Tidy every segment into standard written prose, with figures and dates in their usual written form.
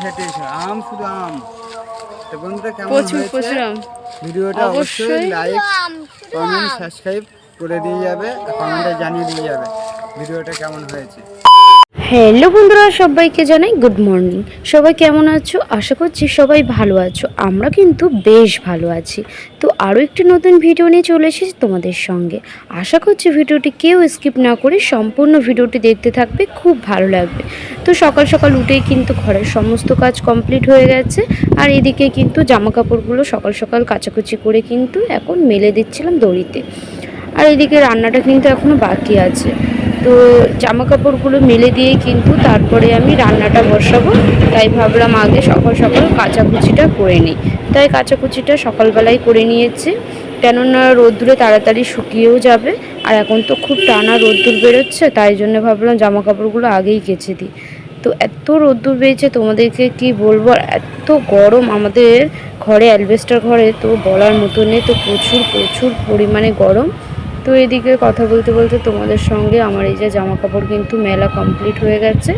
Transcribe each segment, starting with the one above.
হেঁটে এসে আম, শুধু আম। তো বন্ধুরা কেমন প্রচুর হয়েছে প্রচুর আম। ভিডিওটা? অবশ্যই লাইক কমেন্ট সাবস্ক্রাইব করে দিয়ে যাবে, কমেন্টে জানিয়ে দিয়ে যাবে ভিডিওটা কেমন হয়েছে। হ্যালো বন্ধুরা, সবাইকে জানাই গুড মর্নিং। সবাই কেমন আছো? আশা করছি সবাই ভালো আছো। আমরা কিন্তু বেশ ভালো আছি। তো আরও একটি নতুন ভিডিও নিয়ে চলে এসেছি তোমাদের সঙ্গে। আশা করছি ভিডিওটি কেউ স্কিপ না করে সম্পূর্ণ ভিডিওটি দেখতে থাকবে, খুব ভালো লাগবে। তো সকাল সকাল উঠেই কিন্তু ঘরের সমস্ত কাজ কমপ্লিট হয়ে গেছে। আর এদিকে কিন্তু জামা কাপড়গুলো সকাল সকাল কাচাকুচি করে কিন্তু এখন মেলে দিচ্ছিলাম দড়িতে। আর এদিকে রান্নাটা কিন্তু এখনও বাকি আছে। তো জামা কাপড়গুলো মেলে দিয়ে কিন্তু তারপরে আমি রান্নাটা বসাবো। তাই ভাবলাম আগে সকাল সকাল কাচাকুচিটা করে নিই। তাই কাচাকুচিটা সকালবেলায় করে নিয়েছি, কেননা রোদ্দুরে তাড়াতাড়ি শুকিয়েও যাবে। আর এখন তো খুব টানা রোদ্দুর বেরোচ্ছে, তাই জন্য ভাবলাম জামা কাপড়গুলো আগেই কেচে দিই। তো এত রোদ্দুর বেরিয়েছে তোমাদেরকে কি বলবো, আর এত গরম আমাদের ঘরে, অ্যালবেস্টার ঘরে, তো বলার মতো নেই। তো প্রচুর প্রচুর পরিমাণে গরম। তো এদিকে কথা বলতে বলতে তোমাদের সঙ্গে আমার এই যে জামা কাপড় কিন্তু মেলা কমপ্লিট হয়ে গেছে।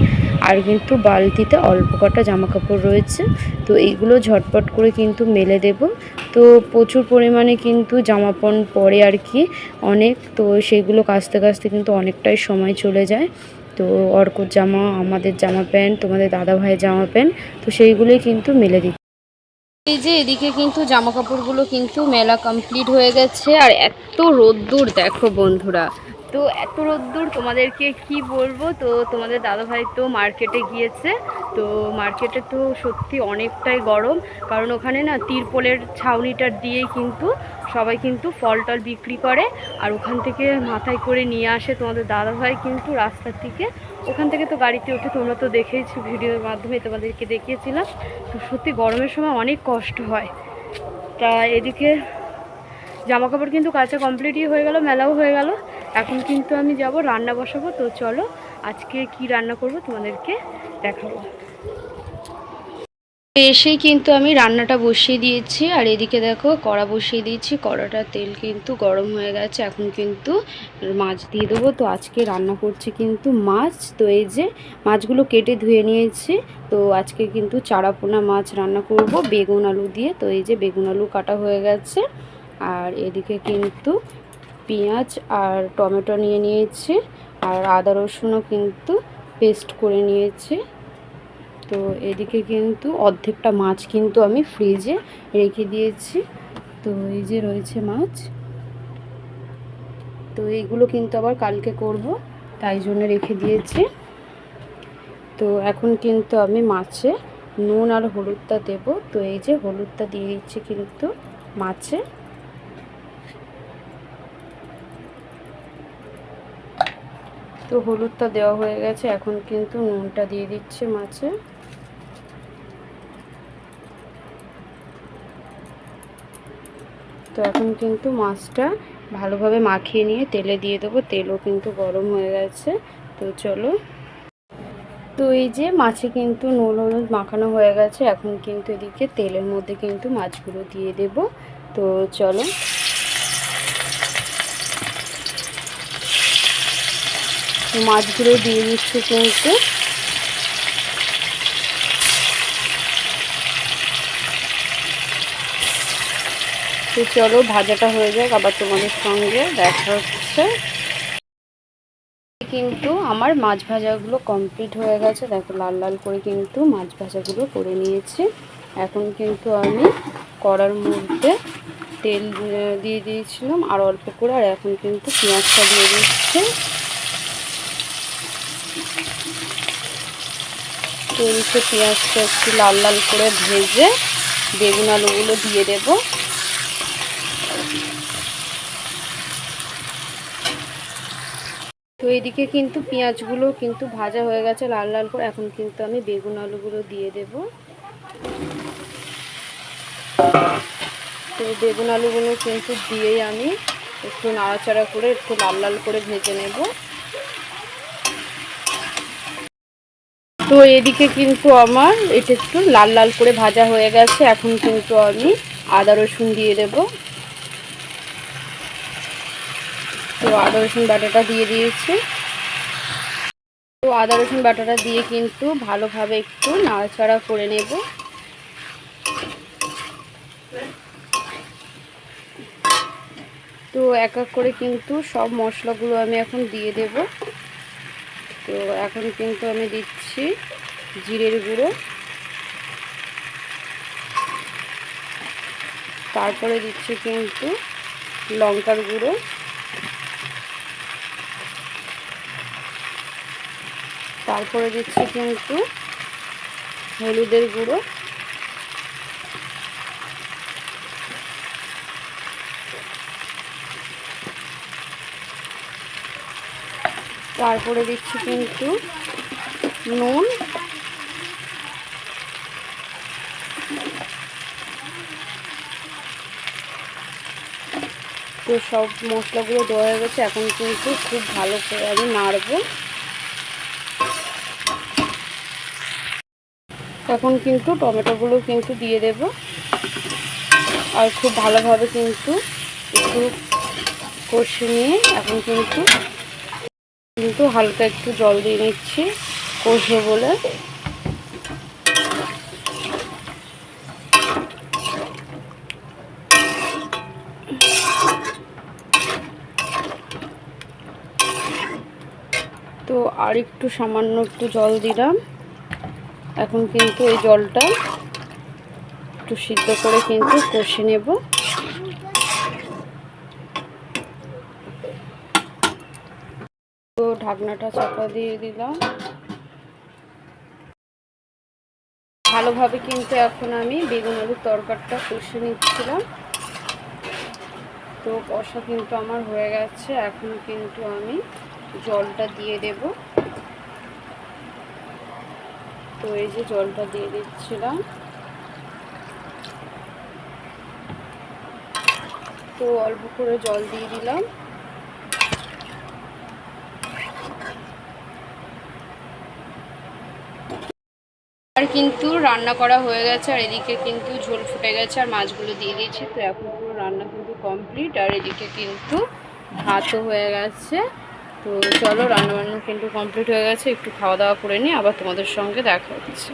আর কিন্তু বালতিতে অল্প কটা জামা কাপড় রয়েছে, তো এইগুলো ঝটপট করে কিন্তু মেলে দেব। তো প্রচুর পরিমাণে কিন্তু জামা পরে আর কি অনেক, তো সেইগুলো কাচতে কাচতে কিন্তু অনেকটাই সময় চলে যায়। তো অর্কর জামা, আমাদের জামা প্যান্ট, তোমাদের দাদা ভাইয়ের জামা প্যান্ট, তো সেইগুলোই কিন্তু মেলে দিই। এই যে এদিকে কিন্তু জামা কাপড়গুলো কিন্তু মেলা কমপ্লিট হয়ে গেছে। আর এত রোদ্দুর দেখো বন্ধুরা, তো এত রোদ্দুর তোমাদেরকে কি বলবো। তো তোমাদের দাদাভাই তো মার্কেটে গিয়েছে। তো মার্কেটে তো সত্যি অনেকটাই গরম, কারণ ওখানে না তিরপলের ছাউনিটা দিয়েই কিন্তু সবাই কিন্তু ফল টল বিক্রি করে। আর ওখান থেকে মাথায় করে নিয়ে আসে তোমাদের দাদাভাই কিন্তু রাস্তার থেকে। ওখান থেকে তো গাড়িতে ওঠে, তোমরা তো দেখেইছো, ভিডিওর মাধ্যমে তোমাদেরকে দেখিয়েছিলাম। তো সত্যি গরমের সময় অনেক কষ্ট হয়। তা এদিকে জামা কাপড় কিন্তু কাচা কমপ্লিটই হয়ে গেল, মেলাও হয়ে গেল। এখন কিন্তু আমি যাব রান্না বসাবো। তো চলো আজকে কি রান্না করব তোমাদেরকে দেখাবো। এসেই কিন্তু আমি রান্নাটা বসিয়ে দিয়েছি। আর এদিকে দেখো কড়া বসিয়ে দিয়েছি, কড়াটা তেল কিন্তু গরম হয়ে গেছে। এখন কিন্তু মাছ দিয়ে দেবো। তো আজকে রান্না করছি কিন্তু মাছ। তো এই যে মাছগুলো কেটে ধুয়ে নিয়েছি। তো আজকে কিন্তু চারাপোনা মাছ রান্না করব বেগুন আলু দিয়ে। তো এই যে বেগুন আলু কাটা হয়ে গেছে। আর এদিকে কিন্তু পেঁয়াজ আর টমেটো নিয়ে নিয়েছি, আর আদা রসুনও কিন্তু পেস্ট করে নিয়েছি। তো এদিকে কিন্তু অর্ধেকটা মাছ কিন্তু আমি ফ্রিজে রেখে দিয়েছি। তো এই যে রয়েছে মাছ, তো এইগুলো কিন্তু আবার কালকে করব, তাই জন্য রেখে দিয়েছি। তো এখন কিন্তু আমি মাছে নুন আর হলুদটা দেব। তো এই যে হলুদটা দিয়ে দিচ্ছি কিন্তু মাছে। তো হলুদটা দেওয়া হয়ে গেছে, এখন কিন্তু নুনটা দিয়ে দিচ্ছি মাছে। তো এখন কিন্তু মাছটা ভালোভাবে মাখিয়ে নিয়ে তেলে দিয়ে দেবো। তেলও কিন্তু গরম হয়ে গেছে। তো চলো, তো এই যে মাছে কিন্তু নুন হলুদ মাখানো হয়ে গেছে। এখন কিন্তু এদিকে তেলের মধ্যে কিন্তু মাছগুলো দিয়ে দেব। তো চলো, মাছগুলো দিয়ে দিচ্ছি কিন্তু। তো চলো ভাজাটা হয়ে যাক, আবার তোমাদের সঙ্গে দেখা হচ্ছে। কিন্তু আমার মাছ ভাজাগুলো কমপ্লিট হয়ে গেছে। দেখো লাল লাল করে কিন্তু মাছ ভাজাগুলো করে নিয়েছি। এখন কিন্তু আমি কড়ার মধ্যে তেল দিয়ে দিয়েছিলাম আর অল্প করে, আর এখন কিন্তু পেঁয়াজটা দিয়ে দিচ্ছি। তেলতে পেঁয়াজটা একটু লাল লাল করে ভেজে বেগুন আলুগুলো দিয়ে দেবো। তো এইদিকে কিন্তু পেঁয়াজগুলো কিন্তু ভাজা হয়ে গেছে লাল লাল করে। এখন কিন্তু আমি বেগুন আলুগুলো দিয়ে দেব। তো বেগুন আলুগুলো কিন্তু দিয়েই আমি একটু নাড়াচাড়া করে একটু লাল লাল করে ভেজে নেব। তো এদিকে কিন্তু আমার এটা একটু লাল লাল করে ভাজা হয়ে গেছে। এখন কিন্তু আমি আদা রসুন দিয়ে দেব। তো আদা রসুন বাটাটা দিয়ে দিয়েছি। তো আদা রসুন বাটাটা দিয়ে কিন্তু ভালোভাবে একটু নাড়াচাড়া করে নেব। তো এক এক করে কিন্তু সব মশলাগুলো আমি এখন দিয়ে দেব। তো এখন কিন্তু আমি দিচ্ছি জিরের গুঁড়ো, তারপরে দিচ্ছি কিন্তু লঙ্কার গুঁড়ো, তারপরে দিচ্ছি কিন্তু হলুদের গুঁড়ো, তারপরে দিচ্ছি কিন্তু নুন, তো সব মশলাগুলো দেওয়া হয়ে গেছে। এখন কিন্তু খুব ভালো করে আমি নাড়বো। এখন কিন্তু টমেটোগুলো কিন্তু দিয়ে দেব, আর খুব ভালোভাবে কিন্তু একটু কষে নিয়ে এখন কিন্তু হালকা একটু জল দিয়ে নিচ্ছি কষে বলে। তো আর একটু সামান্য একটু জল দিলাম। এখন কিন্তু এই জলটা একটু সিদ্ধ করে কিন্তু কষে নেব। তো ঢাকনাটা চাপা দিয়ে দিলাম। ভালোভাবে কিন্তু এখন আমি বেগুন আলুর তরকারিটা কষে নিচ্ছিলাম। তো কষা কিন্তু আমার হয়ে গেছে। এখন কিন্তু আমি জলটা দিয়ে দেব। তো এই যে জলটা দিয়ে দিচ্ছিলাম। তো অল্প করে জল দিয়ে দিলাম। আর কিন্তু রান্না করা হয়ে গেছে, আর এদিকে কিন্তু ঝোল ফুটে গেছে, আর মাছগুলো দিয়ে দিয়েছি। তো এখন পুরো রান্না কিন্তু কমপ্লিট, আর এদিকে কিন্তু ভাতও হয়ে গেছে। তো চলো, রান্নাবান্না কিন্তু কমপ্লিট হয়ে গেছে, একটু খাওয়া দাওয়া করে নিই, আবার তোমাদের সঙ্গে দেখা হচ্ছে।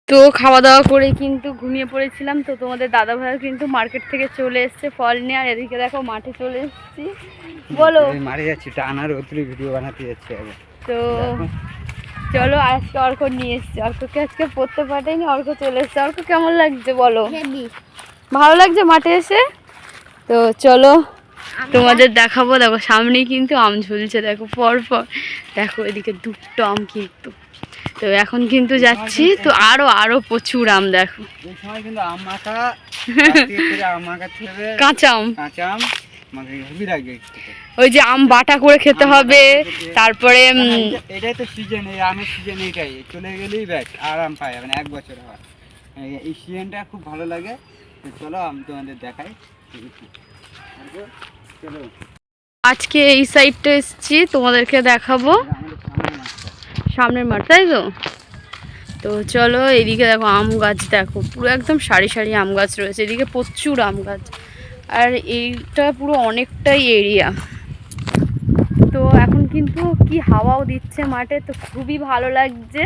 তো খাওয়া দাওয়া করে কিন্তু ঘুমিয়ে পড়েছিলাম। তো তোমাদের দাদা ভাই কিন্তু মার্কেট থেকে চলে এসছে ফল নিয়ে, আর এদিকে দেখো মাঠে চলে এসেছি। বলো, মারে যাচ্ছি টানার ওত্রি ভিডিও বানাতে যাচ্ছি আগে। তো চলো, আজকে অর্ক নিয়ে এসছে। অর্ককে আজকে পড়তে পাঠাইনি, অর্ক চলে এসছে। অর্ক কেমন লাগছে বলো? ভালো লাগছে মাঠে এসে? তো চলো তোমাদের দেখাবো। দেখো সামনেই কিন্তু আম ঝুলছে, দেখো পর পর। দেখো এদিকে দুটো আম কিন্তু। তো এখন কিন্তু যাচ্ছি, তো আরো প্রচুর আম। দেখো এই সময় কিন্তু আম মাখা আম মাখাতে হবে, কাঁচা আম। কাঁচা আম মানে হেভি লাগে। ওই যে আম বাটা করে খেতে হবে, তারপরে এটাই তো সিজন, এই আমের সিজন এইটাই। চলে গেলেই ব্যাস আর আম পাই মানে 1 বছর হয়। এই সিজনটা খুব ভালো লাগে। চলো আমি তোমাদের দেখাই। চলো আজকে এই সাইডটা এসেছি, তোমাদেরকে দেখাবো সামনের মাঠ, তাই তো? তো চলো, এদিকে দেখো আম গাছ, দেখো পুরো একদম সারি সারি আম গাছ রয়েছে, এদিকে প্রচুর আম গাছ। আর এইটা পুরো অনেকটাই এরিয়া। তো এখন কিন্তু কি হাওয়াও দিচ্ছে মাঠে, তো খুবই ভালো লাগছে।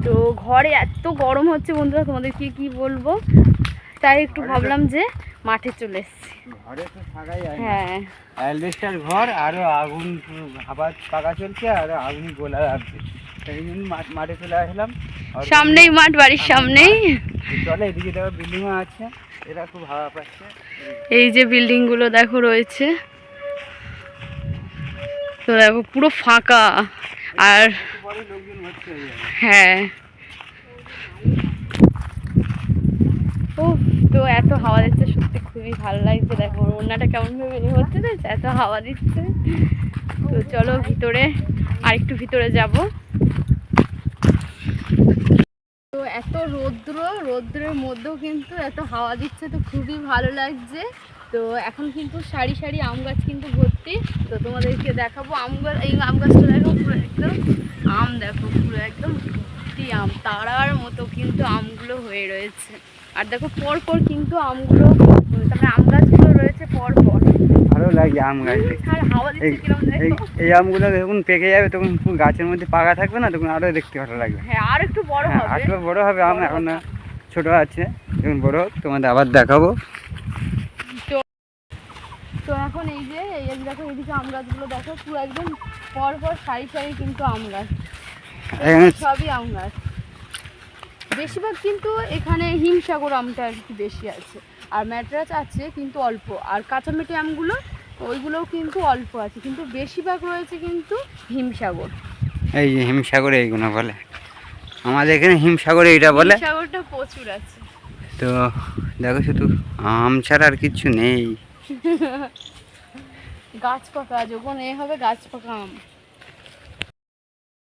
তো ঘরে এত গরম হচ্ছে বন্ধুরা, তোমাদেরকে কি বলবো, তাই একটু ভাবলাম যে মাঠে চলে এসেছি। ঘরে তো থাকাই যায় না। হ্যাঁ, অ্যালবেস্টার ঘর, আরো আগুন হাওয়া পাকা চলছে, আর আগুন গোলা লাগছে। সেই জন্য মাঠে চলে আসলাম। সামনেই মাঠ, বাড়ির সামনেই। চলে এদিকে দেখো বিল্ডিংও আছে, এরা খুব হাওয়া পাচ্ছে। এই যে বিল্ডিং গুলো দেখো রয়েছে, তো দেখো পুরো ফাঁকা। আর হ্যাঁ, ও তো এত হাওয়া দিচ্ছে, সত্যি খুবই ভালো লাগছে। দেখো ওড়নাটা কেমন ভাবে বেরিয়ে হচ্ছে, না এত হাওয়া দিচ্ছে। তো চলো ভিতরে, আর একটু ভিতরে যাব। তো এত রৌদ্রের মধ্যেও কিন্তু এত হাওয়া দিচ্ছে, তো খুবই ভালো লাগছে। তো এখন কিন্তু সারি সারি আম গাছ কিন্তু ভর্তি। তো তোমাদেরকে দেখাবো আম গাছ। এই আম গাছটা দেখো পুরো একদম আম, দেখো পুরো একদম ভর্তি আম, তারার মতো কিন্তু আমগুলো হয়ে রয়েছে। আর দেখো পরপর কিন্তু আমগুলো, তারপরে আম গাছগুলো রয়েছে পরপর। ভালো লাগে আম গাছ দেখতে। আর হাওয়া দিচ্ছে কিরকম দেখো। এই আমগুলো যখন পেকে যাবে তখন পুরো গাছের মধ্যে পাকা থাকবে না, তখন আরো দেখতে ভালো লাগবে। হ্যাঁ আর একটু বড় হ্যাঁ, হবে। আরো বড় হবে আম, বড় এখন হবে। ছোট আছে, যখন বড় হোক তোমাদের আবার দেখাবো। তো এখন এই যে এই দেখো এদিকে আম গাছগুলো দেখো পুরো একদম পর পর সারি সারি কিন্তু আম গাছ, এখানে সবই আম গাছ। বেশিরভাগ কিন্তু এখানে হিমসাগর আমটা আর কি বেশি আছে, আর ম্যাড্রাস আছে কিন্তু অল্প, আর কাঁচামেটি আমগুলো ওইগুলোও কিন্তু অল্প আছে, কিন্তু বেশিরভাগ রয়েছে কিন্তু হিমসাগর। এই যে হিমসাগরে এইগুলো বলে, আমাদের এখানে হিমসাগরে এইটা বলে। হিমসাগরটা প্রচুর আছে। তো দেখো শুধু আম ছাড়া আর কিছু নেই। গাছ পাকা যখন এ হবে গাছ পাকা আম।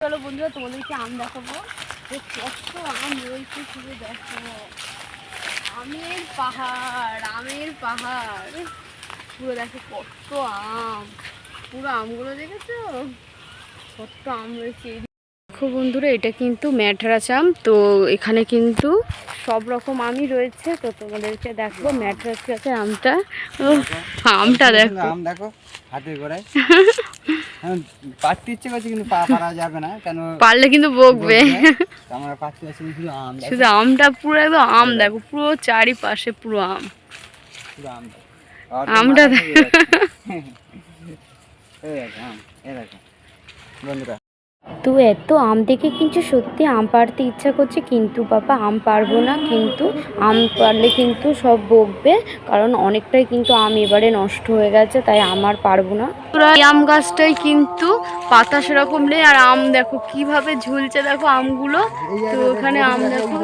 চলো বন্ধুরা তোমাদেরকে আম দেখাবো, যে কত আম রয়েছে শুধু দেখো, আমের পাহাড়, আমের পাহাড় পুরো দেখো কত আম, পুরো আমগুলো দেখেছো কত আম রয়েছে। দেখো বন্ধুরা এটা কিন্তু ম্যাড্রাস আম, তো এখানে কিন্তু সব রকম আমই রয়েছে, তো তোমাদেরকে দেখো ম্যাড্রাস গাছের আমটা, আমটা দেখো আম দেখো হাতে গোড়ায়। পাততে ইচ্ছে করছে কিন্তু পারা যাবে না, কেন পারলে কিন্তু বকবে। আমরা পাততে আসছি শুধু আম দেখো, শুধু আমটা পুরো একদম আম দেখো, পুরো চারিপাশে পুরো আম। শুধু আম দেখো। আমটা এই দেখো আম, এই দেখো বন্ধুরা। তো এত আম দেখে কিন্তু সত্যি আম পাড়তে ইচ্ছা করছে, কিন্তু বাবা আম পারবো না, কিন্তু আম পারলে কিন্তু সব বকবে, কারণ অনেকটাই কিন্তু আম এবারে নষ্ট হয়ে গেছে, তাই আমার পারবো না। এই আম গাছটাই কিন্তু পাতা সেরকম নেই, আর আম দেখো কিভাবে ঝুলছে দেখো আমগুলো। তো ওখানে আম দেখো,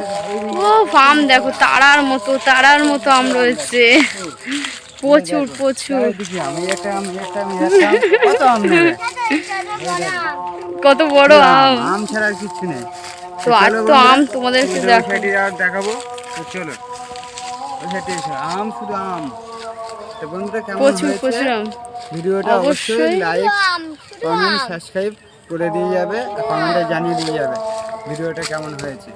ও আম দেখো তারার মতো আম রয়েছে, প্রচুর প্রচুর। আমি একটা আম, কত আম নেবে? কত বড় আম, আম ছাড়া আর কিচ্ছু নেই। তো আর তো আম তোমাদেরকে দেখো। আর দেখাবো, তো চলো ওই সাইডে এসো। আম শুধু আম। তো বন্ধুরা কেমন প্রচুর হয়েছে প্রচুর আম। ভিডিওটা? অবশ্যই অবশ্যই। লাইক কমেন্ট সাবস্ক্রাইব করে দিয়ে যাবে, কমেন্টে জানিয়ে দিয়ে যাবে ভিডিওটা কেমন হয়েছে।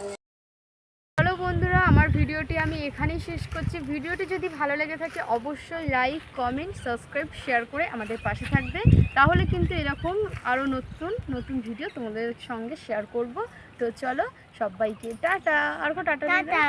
হ্যালো বন্ধুরা, আমার ভিডিওটি আমি এখানেই শেষ করছি। ভিডিওটি যদি ভালো লেগে থাকে অবশ্যই লাইক কমেন্ট সাবস্ক্রাইব শেয়ার করে আমাদের পাশে থাকবে, তাহলে কিন্তু এরকম আরও নতুন নতুন ভিডিও তোমাদের সঙ্গে শেয়ার করব। তো চলো সবাইকে টাটা, আর টাটা।